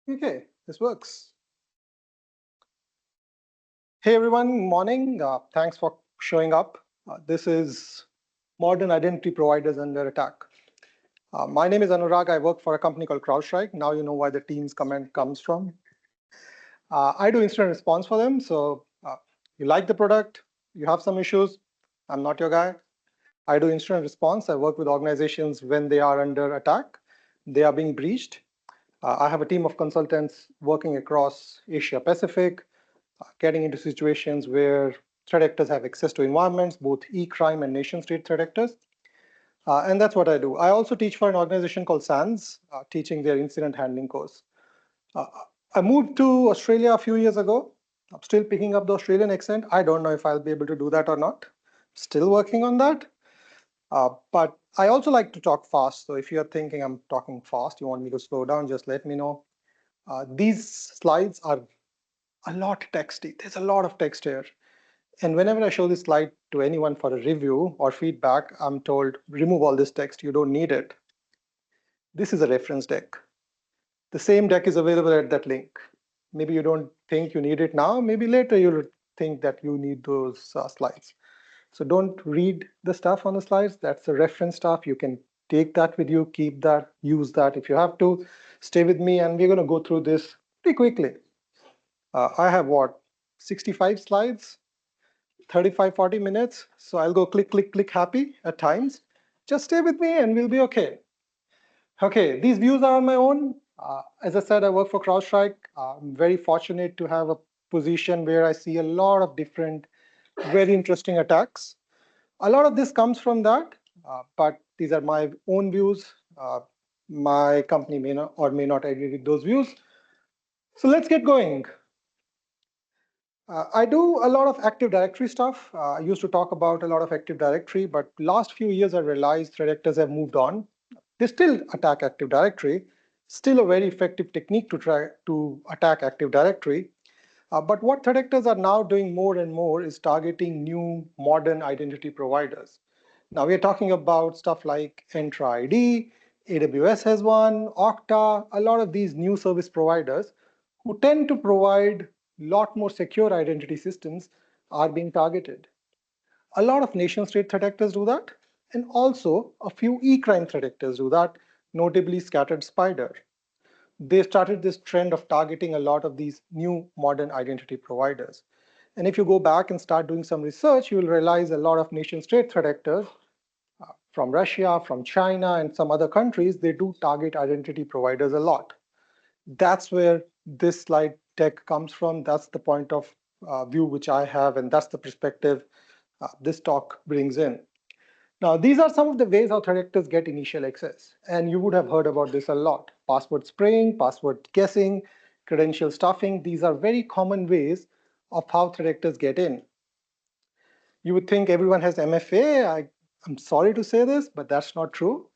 Okay, this works. Hey everyone, morning. Thanks for showing up. This is Modern Identity Providers Under Attack. My name is Anurag. I work for a company called CrowdStrike. Now you know why the Teams comment comes from. I do incident response for them. So you like the product, you have some issues, I'm not your guy. I do incident response. I work with organizations when they are under attack, they are being breached. I have a team of consultants working across Asia Pacific, getting into situations where threat actors have access to environments, both e-crime and nation-state threat actors. And that's what I do. I also teach for an organization called SANS, teaching their incident handling course. Uh, I moved to Australia a few years ago. I'm still picking up the Australian accent. I don't know if I'll be able to do that or not. Still working on that. But I also like to talk fast. So if you're thinking I'm talking fast, you want me to slow down, just let me know. These slides are a lot texty. There's a lot of text here. And whenever I show this slide to anyone for a review or feedback, I'm told, remove all this text, you don't need it. This is a reference deck. The same deck is available at that link. Maybe you don't think you need it now, maybe later you'll think that you need those slides. So don't read the stuff on the slides, that's the reference stuff. You can take that with you, keep that, use that if you have to. Stay with me and we're gonna go through this pretty quickly. I have what, 65 slides? 35-40 minutes. So I'll go click, click, click happy at times. Just stay with me and we'll be okay. Okay, these views are on my own. As I said, I work for CrowdStrike. I'm very fortunate to have a position where I see a lot of different, very interesting attacks. A lot of this comes from that, but these are my own views. My company may not or may not agree with those views. So let's get going. I do a lot of Active Directory stuff. I used to talk about a lot of Active Directory, but last few years I realized threat actors have moved on. They still attack Active Directory, still a very effective technique to try to attack Active Directory. But what threat actors are now doing more and more is targeting new modern identity providers. Now we're talking about stuff like Entra ID, AWS has one, Okta, a lot of these new service providers who tend to provide a lot more secure identity systems are being targeted. A lot of nation-state threat actors do that, and also a few e-crime threat actors do that, notably Scattered Spider. They started this trend of targeting a lot of these new modern identity providers. And if you go back and start doing some research, you will realize a lot of nation-state threat actors from Russia, from China, and some other countries, they do target identity providers a lot. That's where this slide deck comes from. That's the point of view which I have, and that's the perspective this talk brings in. Now, these are some of the ways how threat actors get initial access, and you would have heard about this a lot. Password spraying, password guessing, credential stuffing, these are very common ways of how threat actors get in. You would think everyone has MFA. I'm sorry to say this, but that's not true.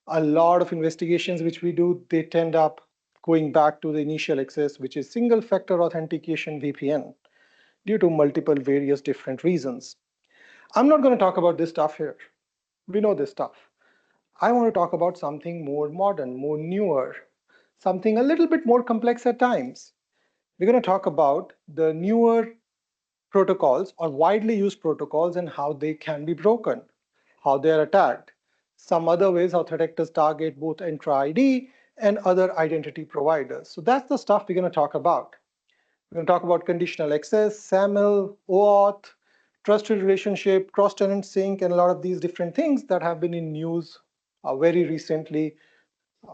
A lot of investigations which we do, they tend up going back to the initial access, which is single factor authentication VPN, due to multiple various different reasons. I'm not going to talk about this stuff here. We know this stuff. I want to talk about something more modern, more newer, something a little bit more complex at times. We're going to talk about the newer protocols or widely used protocols and how they can be broken, how they are attacked, some other ways how threat actors target both Entra ID and other identity providers. So that's the stuff we're going to talk about. We're going to talk about conditional access, SAML, OAuth, trusted relationship, cross-tenant sync, and a lot of these different things that have been in news very recently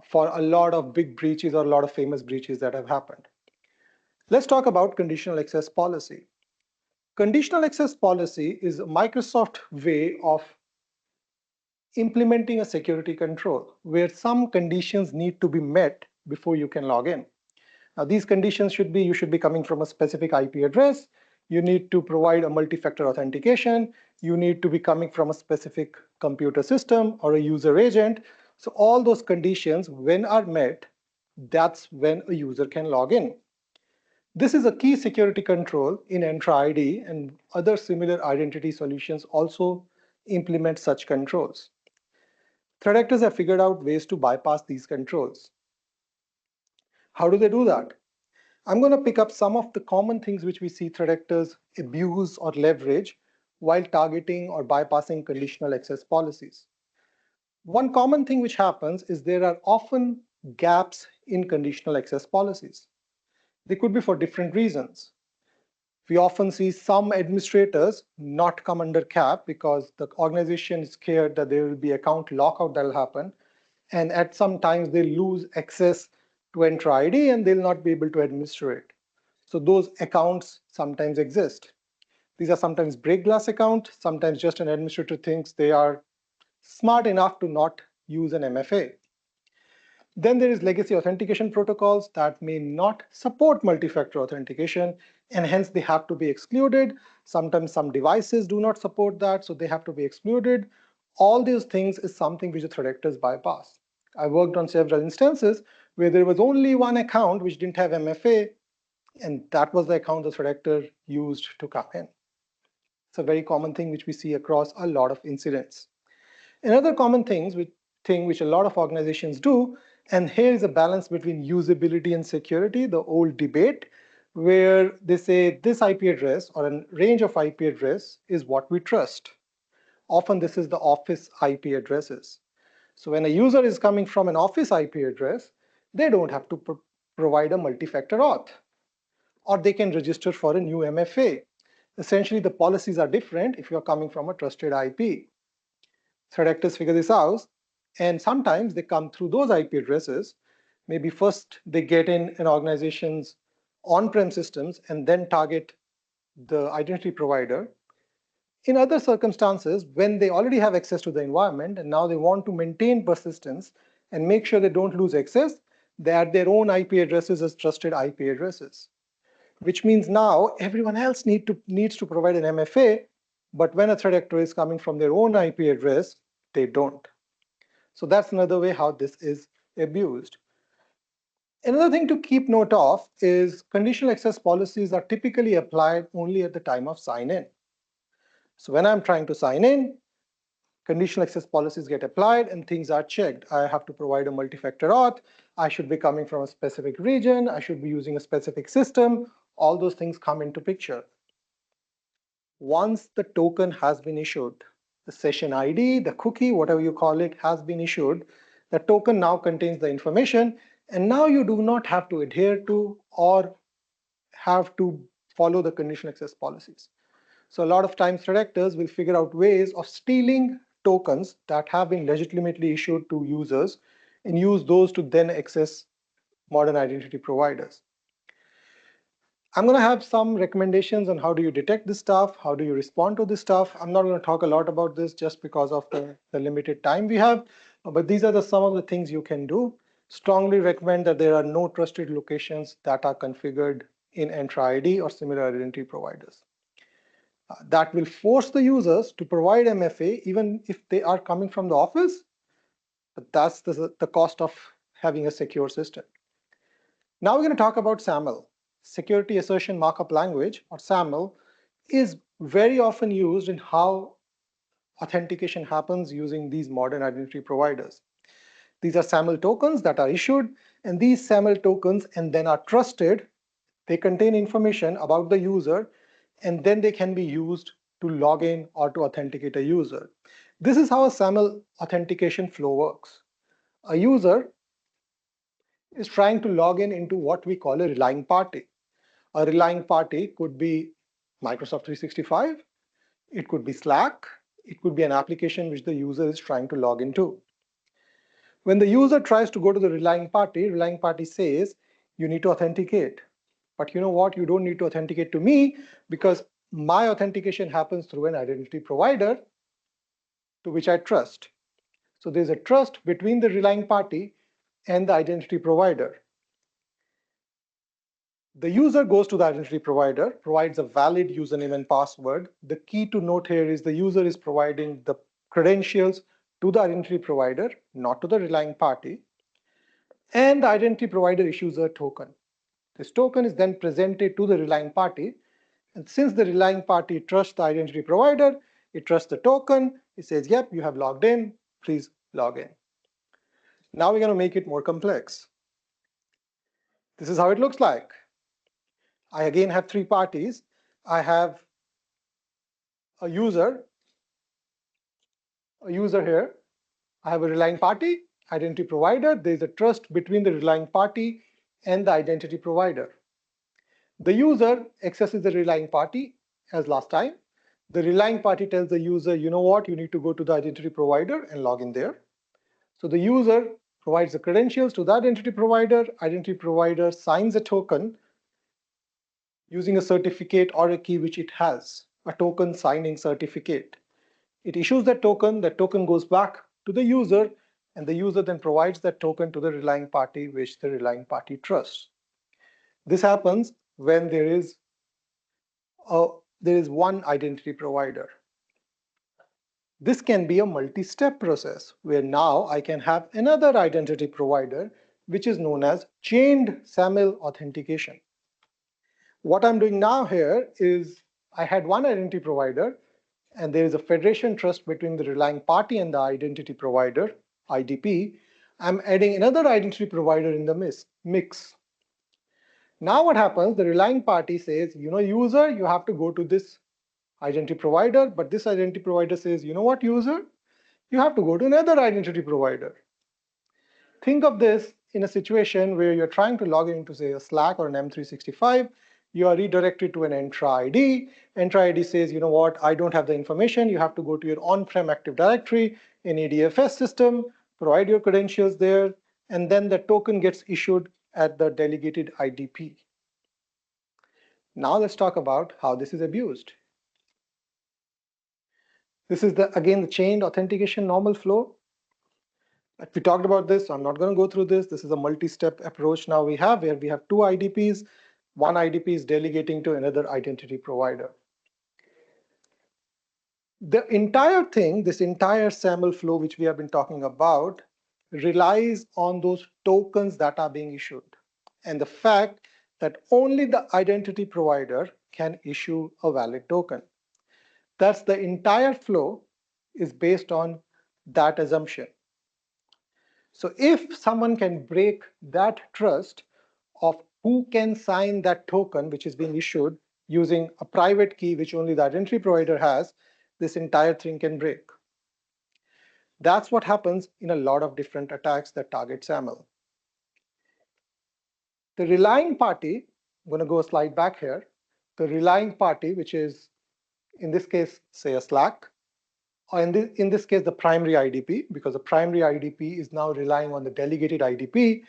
for a lot of big breaches or a lot of famous breaches that have happened. Let's talk about conditional access policy. Conditional access policy is a Microsoft way of implementing a security control where some conditions need to be met before you can log in. Now, these conditions should be, you should be coming from a specific IP address, you need to provide a multi-factor authentication, you need to be coming from a specific computer system or a user agent. So all those conditions, when are met, that's when a user can log in. This is a key security control in Entra ID, and other similar identity solutions also implement such controls. Threat actors have figured out ways to bypass these controls. How do they do that? I'm going to pick up some of the common things which we see threat actors abuse or leverage while targeting or bypassing conditional access policies. One common thing which happens is there are often gaps in conditional access policies. They could be for different reasons. We often see some administrators not come under cap because the organization is scared that there will be account lockout that will happen. And at some times they lose access to Entra ID and they'll not be able to administer it. So those accounts sometimes exist. These are sometimes break glass account, sometimes just an administrator thinks they are smart enough to not use an MFA. Then there is legacy authentication protocols that may not support multi-factor authentication, and hence they have to be excluded. Sometimes some devices do not support that, so they have to be excluded. All these things is something which the threat actors bypass. I worked on several instances where there was only one account which didn't have MFA, and that was the account the threat actor used to come in. It's a very common thing which we see across a lot of incidents. Another common thing which a lot of organizations do, and here is a balance between usability and security, the old debate, where they say this IP address or a range of IP address is what we trust. Often this is the office IP addresses. So when a user is coming from an office IP address, they don't have to provide a multi-factor auth, or they can register for a new MFA. Essentially, the policies are different if you're coming from a trusted IP. Threat actors figure this out, and sometimes they come through those IP addresses. Maybe first they get in an organization's on-prem systems and then target the identity provider. In other circumstances, when they already have access to the environment and now they want to maintain persistence and make sure they don't lose access, they add their own IP addresses as trusted IP addresses, which means now everyone else needs to provide an MFA, but when a threat actor is coming from their own IP address, they don't. So that's another way how this is abused. Another thing to keep note of is conditional access policies are typically applied only at the time of sign-in. So when I'm trying to sign in, conditional access policies get applied and things are checked. I have to provide a multi-factor auth. I should be coming from a specific region. I should be using a specific system. All those things come into picture. Once the token has been issued, the session ID, the cookie, whatever you call it, has been issued, the token now contains the information, and now you do not have to adhere to or have to follow the conditional access policies. So a lot of times threat actors will figure out ways of stealing tokens that have been legitimately issued to users and use those to then access modern identity providers. I'm going to have some recommendations on how do you detect this stuff, how do you respond to this stuff. I'm not going to talk a lot about this just because of the limited time we have, but these are some of the things you can do. Strongly recommend that there are no trusted locations that are configured in Entra ID or similar identity providers. That will force the users to provide MFA even if they are coming from the office, but that's the cost of having a secure system. Now we're going to talk about SAML. Security Assertion Markup Language, or SAML, is very often used in how authentication happens using these modern identity providers. These are SAML tokens that are issued, and these SAML tokens and then are trusted. They contain information about the user, and then they can be used to log in or to authenticate a user. This is how a SAML authentication flow works. A user is trying to log in into what we call a relying party. A relying party could be Microsoft 365, it could be Slack, it could be an application which the user is trying to log into. When the user tries to go to the relying party says, you need to authenticate. But you know what? You don't need to authenticate to me because my authentication happens through an identity provider to which I trust. So there's a trust between the relying party and the identity provider. The user goes to the identity provider, provides a valid username and password. The key to note here is the user is providing the credentials to the identity provider, not to the relying party. And the identity provider issues a token. This token is then presented to the relying party. And since the relying party trusts the identity provider, it trusts the token. It says, yep, you have logged in. Please log in. Now we're going to make it more complex. This is how it looks like. I again have three parties. I have a user here. I have a relying party, identity provider. There is a trust between the relying party and the identity provider. The user accesses the relying party as last time. The relying party tells the user, you know what, you need to go to the identity provider and log in there. So the user provides the credentials to the identity provider signs a token using a certificate or a key which it has, a token signing certificate. It issues that token goes back to the user, and the user then provides that token to the relying party, which the relying party trusts. This happens when there is one identity provider. This can be a multi-step process where now I can have another identity provider, which is known as chained SAML authentication. What I'm doing now here is I had one identity provider, and there is a federation trust between the relying party and the identity provider, IDP. I'm adding another identity provider in the mix. Now what happens, the relying party says, you know, user, you have to go to this identity provider, but this identity provider says, you know what, user, you have to go to another identity provider. Think of this in a situation where you're trying to log into, say, a Slack or an M365. You are redirected to an Entra ID. Entra ID says, you know what, I don't have the information. You have to go to your on-prem Active Directory in ADFS system, provide your credentials there, and then the token gets issued at the delegated IDP. Now let's talk about how this is abused. This is again the chained authentication normal flow. We talked about this, so I'm not going to go through this. This is a multi-step approach now we have, where we have two IDPs. One IDP is delegating to another identity provider. The entire thing, this entire SAML flow which we have been talking about, relies on those tokens that are being issued, and the fact that only the identity provider can issue a valid token. Thus, the entire flow is based on that assumption. So if someone can break that trust of who can sign that token which is being issued using a private key which only the identity provider has, this entire thing can break. That's what happens in a lot of different attacks that target SAML. The relying party, I'm going to go a slide back here. The relying party, which is in this case, say a Slack, or in this case, the primary IDP, because the primary IDP is now relying on the delegated IDP.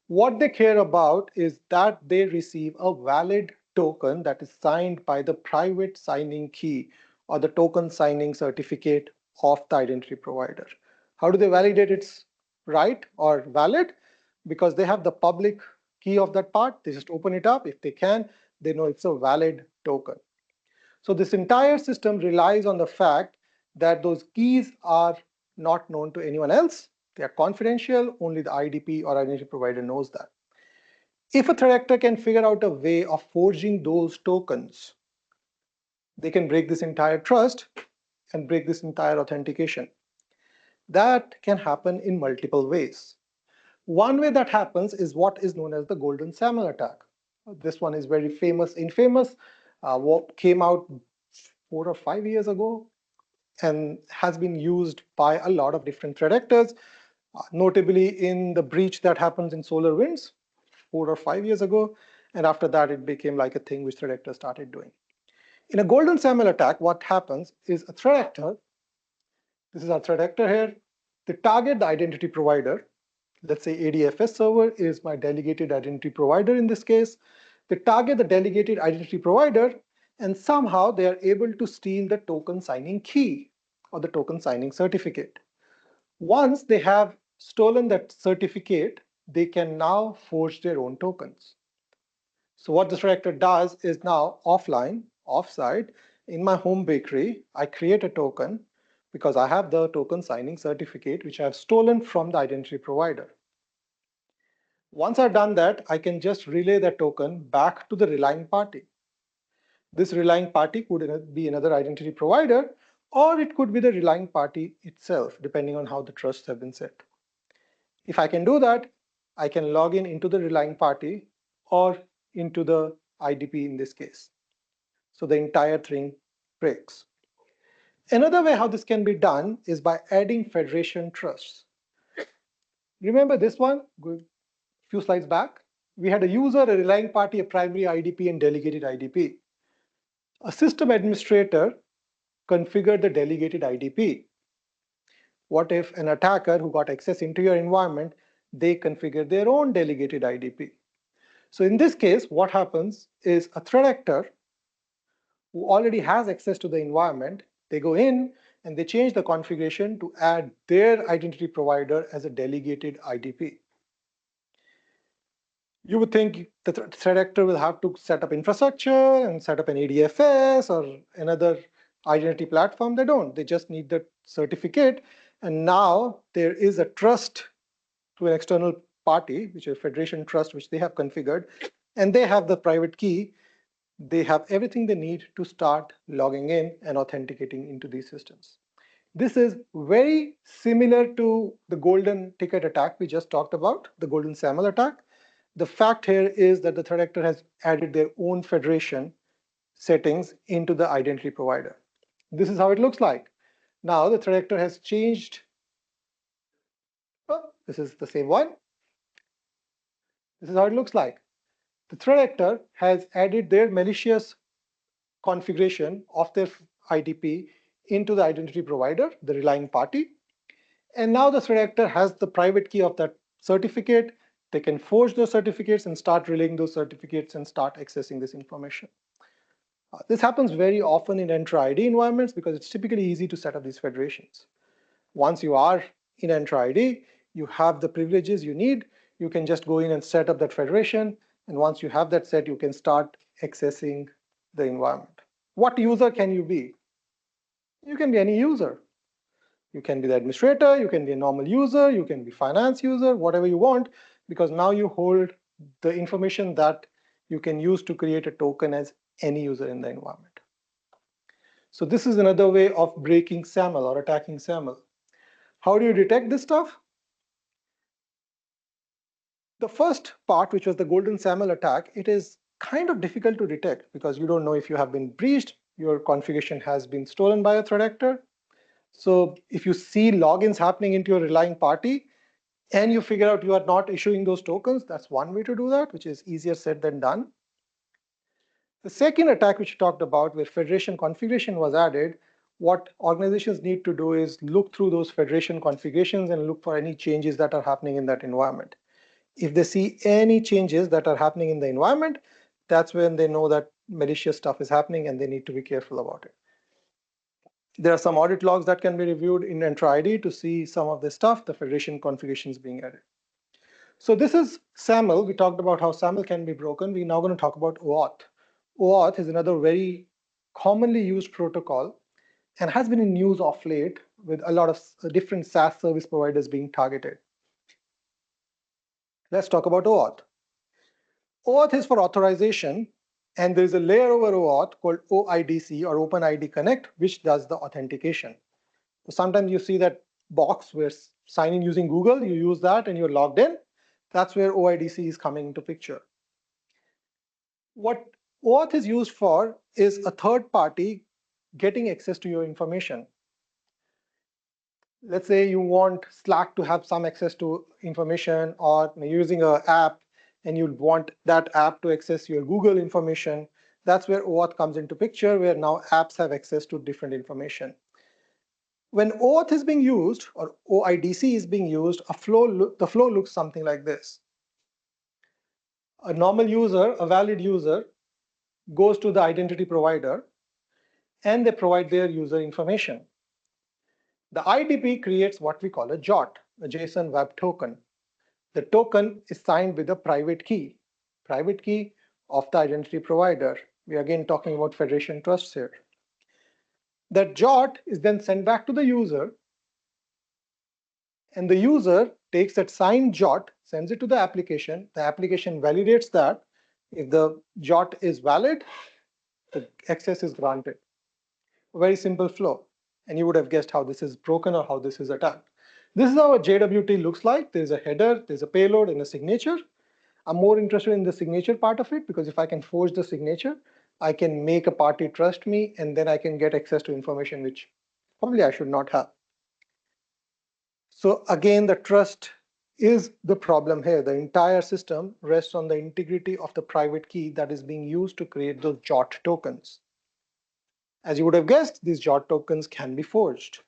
What they care about is that they receive a valid token that is signed by the private signing key or the token signing certificate of the identity provider. How do they validate it's right or valid? Because they have the public key of that part. They just open it up. If they can, they know it's a valid token. So this entire system relies on the fact that those keys are not known to anyone else. They are confidential. Only the IDP or identity provider knows that. If a threat actor can figure out a way of forging those tokens, they can break this entire trust and break this entire authentication. That can happen in multiple ways. One way that happens is what is known as the golden SAML attack. This one is very infamous, what came out 4 or 5 years ago and has been used by a lot of different threat actors, notably in the breach that happens in SolarWinds 4 or 5 years ago. And after that, it became like a thing which threat actors started doing. In a golden SAML attack, what happens is a threat actor, this is our threat actor here, they target the identity provider. Let's say ADFS server is my delegated identity provider in this case. They target the delegated identity provider, and somehow they are able to steal the token signing key or the token signing certificate. Once they have stolen that certificate, they can now forge their own tokens. So what this threat actor does is now offline, offsite, in my home bakery, I create a token because I have the token signing certificate which I have stolen from the identity provider. Once I've done that, I can just relay that token back to the relying party. This relying party could be another identity provider, or it could be the relying party itself, depending on how the trusts have been set. If I can do that, I can log in into the relying party or into the IDP in this case. So the entire thing breaks. Another way how this can be done is by adding federation trusts. Remember this one, a few slides back? We had a user, a relying party, a primary IDP, and delegated IDP. A system administrator configured the delegated IDP. What if an attacker who got access into your environment, they configure their own delegated IDP? So in this case, what happens is a threat actor who already has access to the environment, they go in and they change the configuration to add their identity provider as a delegated IDP. You would think the threat actor will have to set up infrastructure and set up an ADFS or another identity platform. They don't. They just need the certificate. And now there is a trust to an external party, which is a federation trust, which they have configured. And they have the private key. They have everything they need to start logging in and authenticating into these systems. This is very similar to the golden ticket attack we just talked about, the golden SAML attack. The fact here is that the threat actor has added their own federation settings into the identity provider. This is how it looks like. Now the threat actor has changed. Oh, this is the same one. This is how it looks like. The threat actor has added their malicious configuration of their IDP into the identity provider, the relying party. And now the threat actor has the private key of that certificate. They can forge those certificates and start relaying those certificates and start accessing this information. This happens very often in Entra ID environments because it's typically easy to set up these federations. Once you are in Entra ID, you have the privileges you need. You can just go in and set up that federation. And once you have that set, you can start accessing the environment. What user can you be? You can be any user. You can be the administrator, you can be a normal user, you can be finance user, whatever you want, because now you hold the information that you can use to create a token as any user in the environment. So this is another way of breaking SAML or attacking SAML. How do you detect this stuff? The first part, which was the golden SAML attack, it is kind of difficult to detect because you don't know if you have been breached, your configuration has been stolen by a threat actor. So if you see logins happening into your relying party and you figure out you are not issuing those tokens, that's one way to do that, which is easier said than done. The second attack which we talked about, where federation configuration was added, what organizations need to do is look through those federation configurations and look for any changes that are happening in that environment. If they see any changes that are happening in the environment, that's when they know that malicious stuff is happening and they need to be careful about it. There are some audit logs that can be reviewed in Entra ID to see some of the stuff, the federation configurations being added. So this is SAML. We talked about how SAML can be broken. We're now going to talk about OAuth. OAuth is another very commonly used protocol and has been in news of late with a lot of different SaaS service providers being targeted. Let's talk about OAuth. OAuth is for authorization, and there's a layer over OAuth called OIDC or OpenID Connect, which does the authentication. So sometimes you see that box where sign in using Google, you use that and you're logged in. That's where OIDC is coming into picture. What OAuth is used for is a third party getting access to your information. Let's say you want Slack to have some access to information, or you're using an app and you want that app to access your Google information. That's where OAuth comes into picture, where now apps have access to different information. When OAuth is being used, or OIDC is being used, the flow looks something like this. A normal user, a valid user, goes to the identity provider and they provide their user information. The IDP creates what we call a JWT, a JSON Web Token. The token is signed with a private key of the identity provider. We are again talking about federation trusts here. That JWT is then sent back to the user, and the user takes that signed JWT, sends it to the application validates that. If the JWT is valid, the access is granted. A very simple flow. And you would have guessed how this is broken or how this is attacked. This is how a JWT looks like. There's a header, there's a payload, and a signature. I'm more interested in the signature part of it, because if I can forge the signature, I can make a party trust me, and then I can get access to information which probably I should not have. So again, the trust is the problem here. The entire system rests on the integrity of the private key that is being used to create those JOT tokens. As you would have guessed, these JOT tokens can be forged.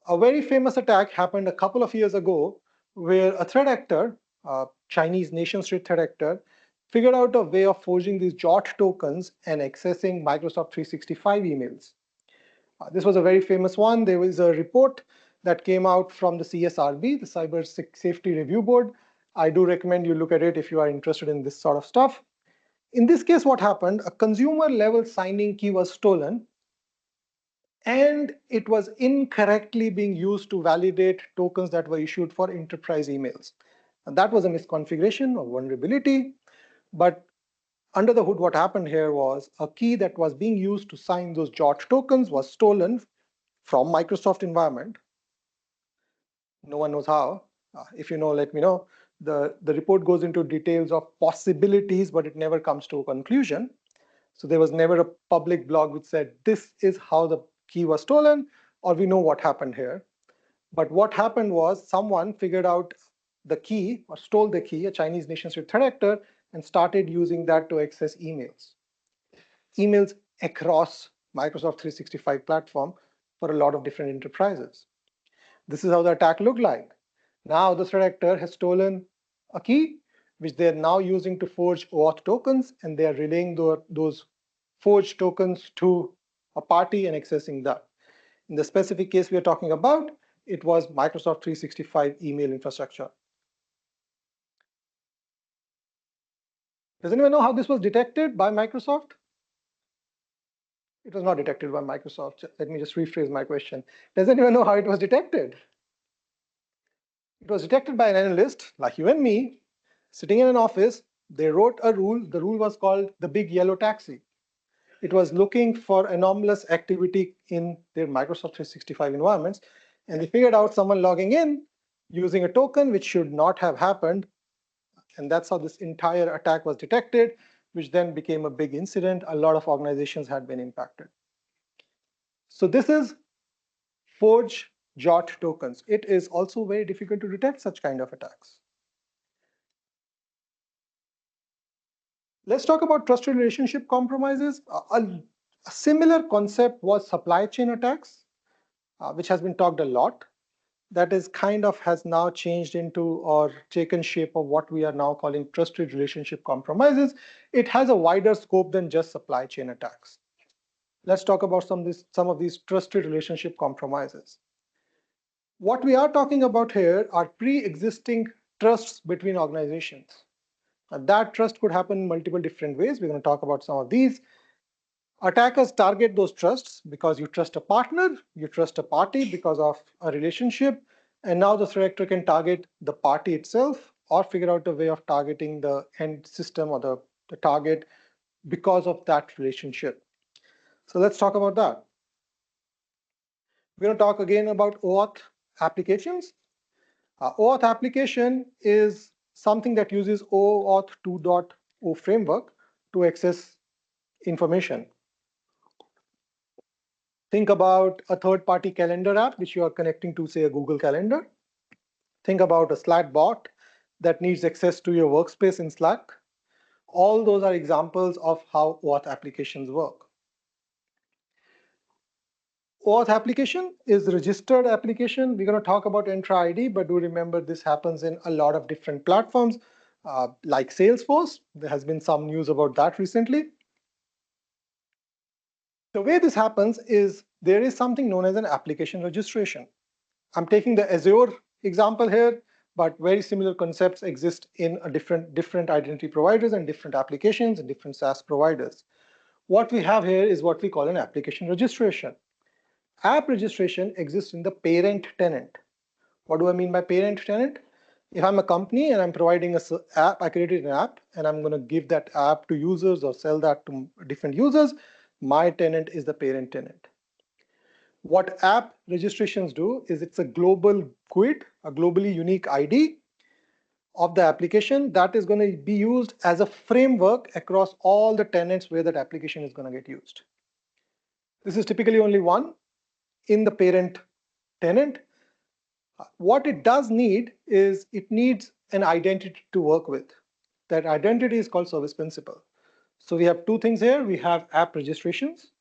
A very famous attack happened a couple of years ago where a threat actor, a Chinese nation-state threat actor, figured out a way of forging these JOT tokens and accessing Microsoft 365 emails. This was a very famous one. There was a report that came out from the CSRB, the Cyber Safety Review Board. I do recommend you look at it if you are interested in this sort of stuff. In this case, what happened? A consumer level signing key was stolen, and it was incorrectly being used to validate tokens that were issued for enterprise emails. And that was a misconfiguration or vulnerability. But under the hood, what happened here was a key that was being used to sign those JOT tokens was stolen from Microsoft environment. No one knows how. If you know, let me know. The report goes into details of possibilities, but it never comes to a conclusion. So there was never a public blog which said, this is how the key was stolen, or we know what happened here. But what happened was someone figured out the key or stole the key, a Chinese nation-state threat actor, and started using that to access emails. Emails across Microsoft 365 platform for a lot of different enterprises. This is how the attack looked like. Now the threat actor has stolen a key, which they're now using to forge OAuth tokens, and they are relaying those forged tokens to a party and accessing that. In the specific case we are talking about, it was Microsoft 365 email infrastructure. Does anyone know how this was detected by Microsoft? It was not detected by Microsoft. Let me just rephrase my question. Does anyone know how it was detected? It was detected by an analyst like you and me, sitting in an office. They wrote a rule. The rule was called the big yellow taxi. It was looking for anomalous activity in their Microsoft 365 environments. And they figured out someone logging in using a token which should not have happened. And that's how this entire attack was detected, which then became a big incident. A lot of organizations had been impacted. So this is forge JOT tokens. It is also very difficult to detect such kind of attacks. Let's talk about trusted relationship compromises. A similar concept was supply chain attacks, which has been talked a lot. That is kind of has now changed into or taken shape of what we are now calling trusted relationship compromises. It has a wider scope than just supply chain attacks. Let's talk about some of these trusted relationship compromises. What we are talking about here are pre-existing trusts between organizations. That trust could happen in multiple different ways. We're going to talk about some of these. Attackers target those trusts because you trust a partner, you trust a party because of a relationship, and now the threat actor can target the party itself or figure out a way of targeting the end system or the target because of that relationship. So let's talk about that. We're going to talk again about OAuth applications. OAuth application is something that uses OAuth 2.0 framework to access information. Think about a third-party calendar app which you are connecting to, say, a Google Calendar. Think about a Slack bot that needs access to your workspace in Slack. All those are examples of how OAuth applications work. OAuth application is a registered application. We're going to talk about Entra ID, but do remember this happens in a lot of different platforms, like Salesforce. There has been some news about that recently. The way this happens is there is something known as an application registration. I'm taking the Azure example here, but very similar concepts exist in a different identity providers and different applications and different SaaS providers. What we have here is what we call an application registration. App registration exists in the parent tenant. What do I mean by parent tenant? If I'm a company and I'm providing an app, I created an app and I'm going to give that app to users or sell that to different users, my tenant is the parent tenant. What app registrations do is it's a global GUID, a globally unique ID. of the application that is going to be used as a framework across all the tenants where that application is going to get used. This is typically only one in the parent tenant. What it does need is it needs an identity to work with. That identity is called service principal. So we have two things here. We have app registrations,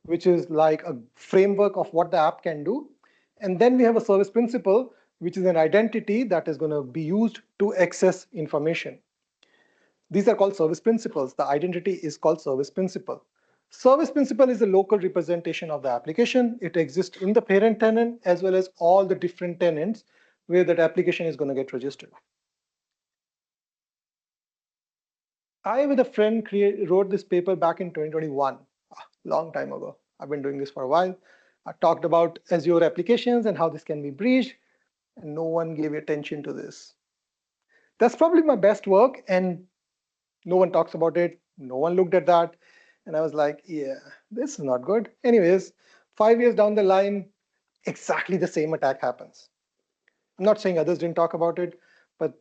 which is like a framework of what the app can do. And then we have a service principal, which is an identity that is going to be used to access information. These are called service principals. The identity is called service principal. Service principal is a local representation of the application. It exists in the parent tenant as well as all the different tenants where that application is going to get registered. I, with a friend, wrote this paper back in 2021, a long time ago. I've been doing this for a while. I talked about Azure applications and how this can be breached, and no one gave attention to this. That's probably my best work, and no one talks about it. No one looked at that. And I was like, yeah, this is not good. Anyways, 5 years down the line, exactly the same attack happens. I'm not saying others didn't talk about it, but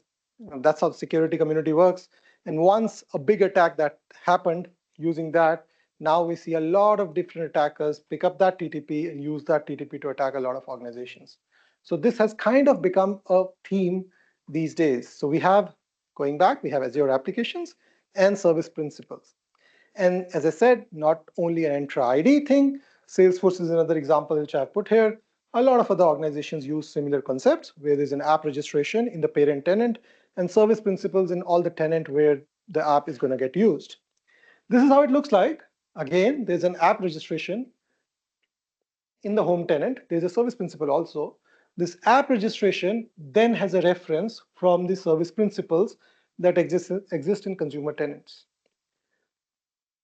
that's how the security community works. And once a big attack that happened using that, now we see a lot of different attackers pick up that TTP and use that TTP to attack a lot of organizations. So this has kind of become a theme these days. So we have, going back, we have Azure applications and service principals. And as I said, not only an Entra ID thing, Salesforce is another example which I've put here. A lot of other organizations use similar concepts where there's an app registration in the parent tenant and service principals in all the tenant where the app is going to get used. This is how it looks like. Again, there's an app registration in the home tenant. There's a service principal also. This app registration then has a reference from the service principals that exist in consumer tenants.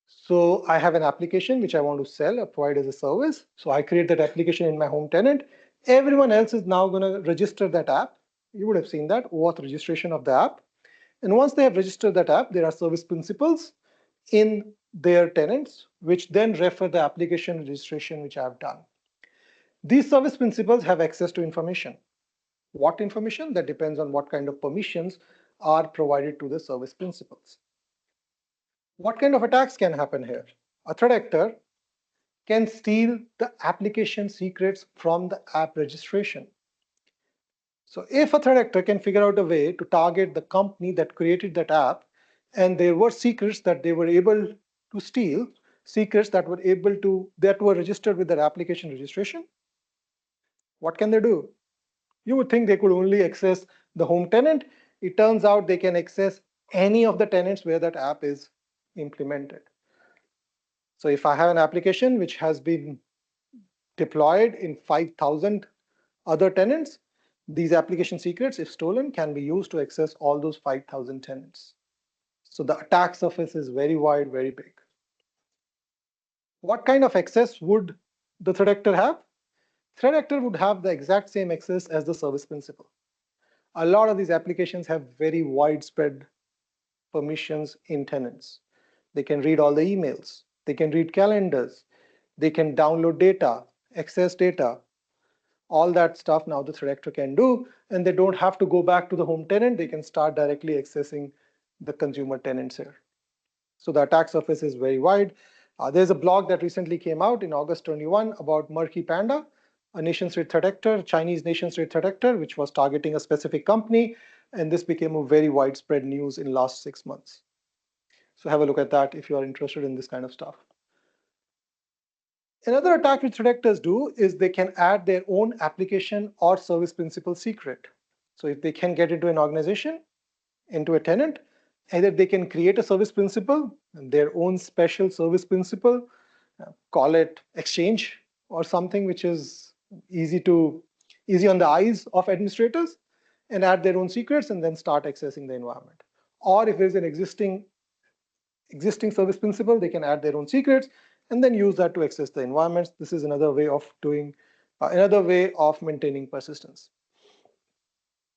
So I have an application which I want to sell or provide as a service. So I create that application in my home tenant. Everyone else is now going to register that app. You would have seen that OAuth registration of the app. And once they have registered that app, there are service principals in their tenants, which then refer the application registration which I have done. These service principals have access to information. What information? That depends on what kind of permissions are provided to the service principals. What kind of attacks can happen here? A threat actor can steal the application secrets from the app registration. So if a threat actor can figure out a way to target the company that created that app, and there were secrets that they were able to steal, secrets that were registered with their application registration, what can they do? You would think they could only access the home tenant. It turns out they can access any of the tenants where that app is implemented. So if I have an application which has been deployed in 5,000 other tenants, these application secrets, if stolen, can be used to access all those 5,000 tenants. So the attack surface is very wide, very big. What kind of access would the threat actor have? Threat actor would have the exact same access as the service principal. A lot of these applications have very widespread permissions in tenants. They can read all the emails. They can read calendars. They can download data, access data. All that stuff now the threat actor can do, and they don't have to go back to the home tenant. They can start directly accessing the consumer tenants here. So the attack surface is very wide. There's a blog that recently came out in August 21 about Murky Panda, a nation-state threat actor, Chinese nation-state threat actor, which was targeting a specific company, and this became a very widespread news in the last 6 months. So have a look at that if you are interested in this kind of stuff. Another attack which threat actors do is they can add their own application or service principal secret. So if they can get into an organization, into a tenant, either they can create a service principal, their own special service principal, call it exchange or something which is easy on the eyes of administrators, and add their own secrets and then start accessing the environment. Or if there's an existing service principal, they can add their own secrets and then use that to access the environments. This is another way of maintaining persistence.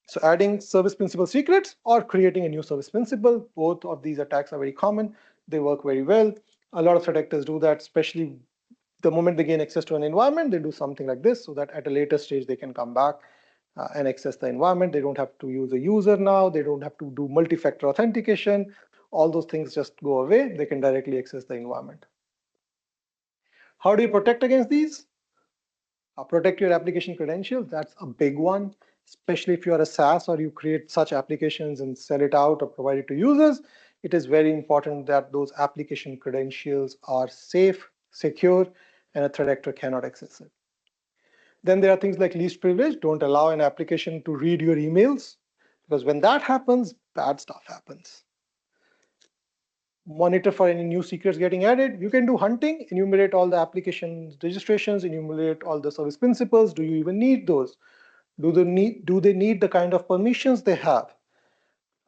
So adding service principal secrets or creating a new service principal, both of these attacks are very common. They work very well. A lot of threat actors do that, especially the moment they gain access to an environment, they do something like this so that at a later stage they can come back and access the environment. They don't have to use a user now. They don't have to do multi-factor authentication. All those things just go away. They can directly access the environment. How do you protect against these? Protect your application credentials. That's a big one, especially if you are a SaaS or you create such applications and sell it out or provide it to users. It is very important that those application credentials are safe, secure, and a threat actor cannot access it. Then there are things like least privilege. Don't allow an application to read your emails, because when that happens, bad stuff happens. Monitor for any new secrets getting added. You can do hunting, enumerate all the application registrations, enumerate all the service principals. Do you even need those? Do they need the kind of permissions they have?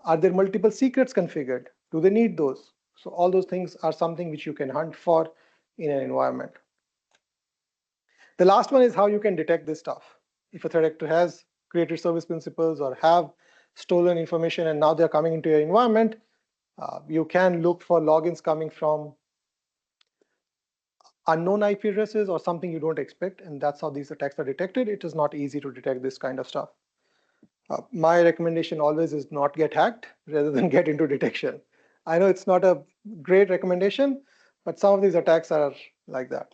Are there multiple secrets configured? Do they need those? So all those things are something which you can hunt for in an environment. The last one is how you can detect this stuff. If a threat actor has created service principals or have stolen information and now they're coming into your environment, you can look for logins coming from unknown IP addresses or something you don't expect, and that's how these attacks are detected. It is not easy to detect this kind of stuff. My recommendation always is not get hacked rather than get into detection. I know it's not a great recommendation, but some of these attacks are like that.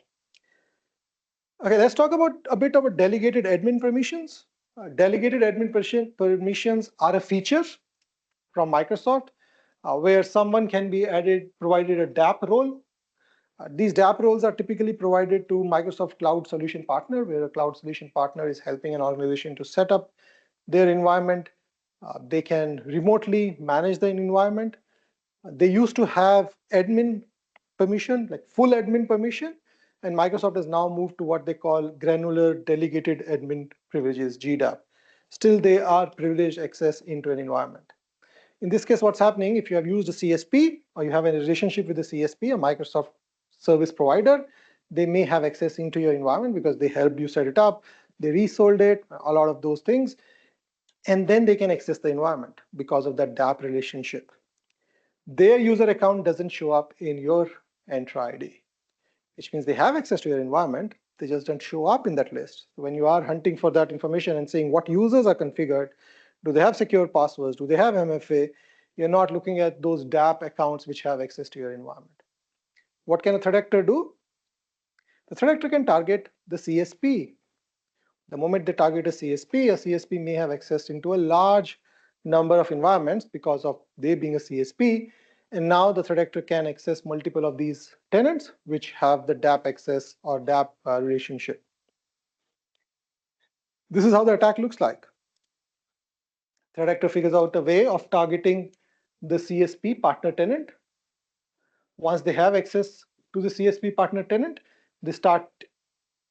Okay, let's talk about a bit about delegated admin permissions. Delegated admin permissions are a feature from Microsoft where someone can be provided a DAP role. These DAP roles are typically provided to Microsoft Cloud Solution Partner, where a cloud solution partner is helping an organization to set up their environment. They can remotely manage the environment. They used to have admin permission, like full admin permission, and Microsoft has now moved to what they call granular delegated admin privileges, GDAP. Still, they are privileged access into an environment. In this case, what's happening, if you have used a CSP or you have a relationship with a CSP, a Microsoft service provider, they may have access into your environment because they helped you set it up, they resold it, a lot of those things, and then they can access the environment because of that DAP relationship. Their user account doesn't show up in your Entra ID, which means they have access to your environment, they just don't show up in that list. So when you are hunting for that information and saying what users are configured, do they have secure passwords, do they have MFA, you're not looking at those DAP accounts which have access to your environment. What can a threat actor do? The threat actor can target the CSP. The moment they target a CSP may have access into a large number of environments because of they being a CSP. And now the threat actor can access multiple of these tenants which have the DAP access or DAP relationship. This is how the attack looks like. Threat actor figures out a way of targeting the CSP partner tenant. Once they have access to the CSP partner tenant, they start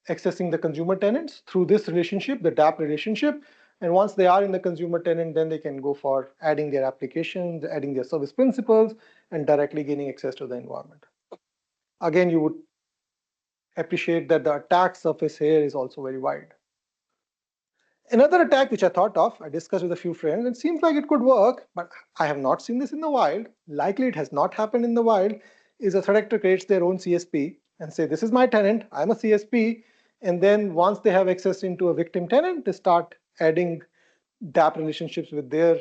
accessing the consumer tenants through this relationship, the DAP relationship. And once they are in the consumer tenant, then they can go for adding their applications, adding their service principals, and directly gaining access to the environment. Again, you would appreciate that the attack surface here is also very wide. Another attack which I thought of, I discussed with a few friends, and seems like it could work, but I have not seen this in the wild. Likely it has not happened in the wild, is a threat actor creates their own CSP and say, this is my tenant, I'm a CSP. And then once they have access into a victim tenant, they start adding DAP relationships with their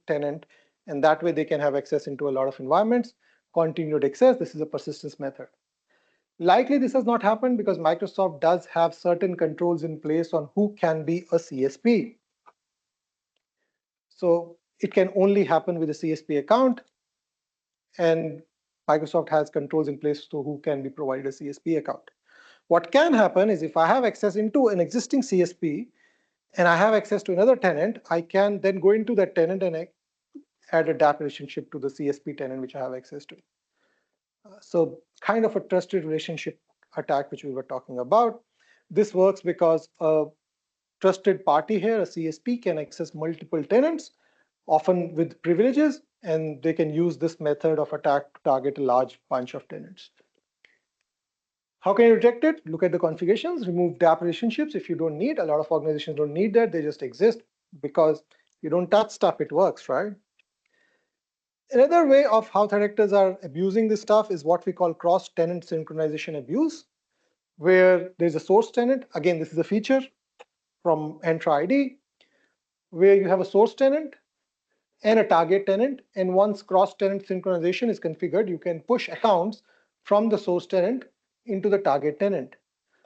tenant. And that way they can have access into a lot of environments, continued access. This is a persistence method. Likely this has not happened because Microsoft does have certain controls in place on who can be a CSP. So it can only happen with a CSP account, and Microsoft has controls in place to who can be provided a CSP account. What can happen is if I have access into an existing CSP and I have access to another tenant, I can then go into that tenant and add a DAP relationship to the CSP tenant which I have access to. So kind of a trusted relationship attack which we were talking about. This works because a trusted party here, a CSP, can access multiple tenants, often with privileges, and they can use this method of attack to target a large bunch of tenants. How can you detect it? Look at the configurations, remove DAP relationships if you don't need. A lot of organizations don't need that, they just exist because you don't touch stuff, it works, right? Another way of how threat actors are abusing this stuff is what we call cross-tenant synchronization abuse, where there's a source tenant. Again, this is a feature from Entra ID, where you have a source tenant and a target tenant. And once cross-tenant synchronization is configured, you can push accounts from the source tenant into the target tenant.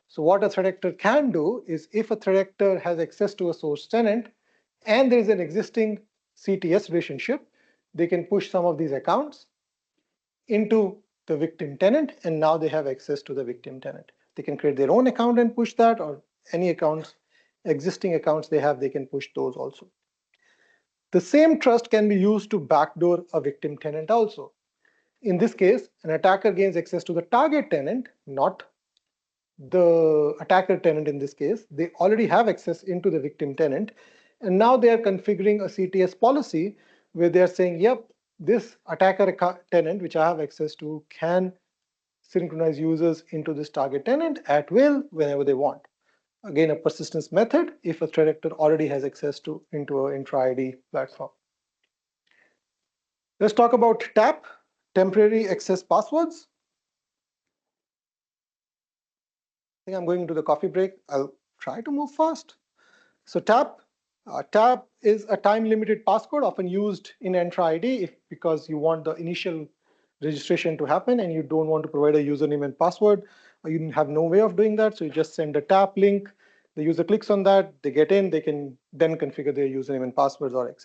So what a threat actor can do is, if a threat actor has access to a source tenant and there is an existing CTS relationship, they can push some of these accounts into the victim tenant, and now they have access to the victim tenant. They can create their own account and push that, or any accounts, existing accounts they have, they can push those also. The same trust can be used to backdoor a victim tenant also. In this case, an attacker gains access to the target tenant, not the attacker tenant in this case. They already have access into the victim tenant, and now they are configuring a CTS policy where they are saying, yep, this attacker tenant which I have access to can synchronize users into this target tenant at will whenever they want. Again, a persistence method if a threat actor already has access to into an Entra ID platform. Let's talk about TAP, temporary access passwords. I think I'm going into the coffee break. I'll try to move fast. So TAP is a time-limited passcode often used in Entra ID because you want the initial registration to happen and you don't want to provide a username and password. Or you have no way of doing that, so you just send a TAP link. The user clicks on that, they get in, they can then configure their username and passwords or access.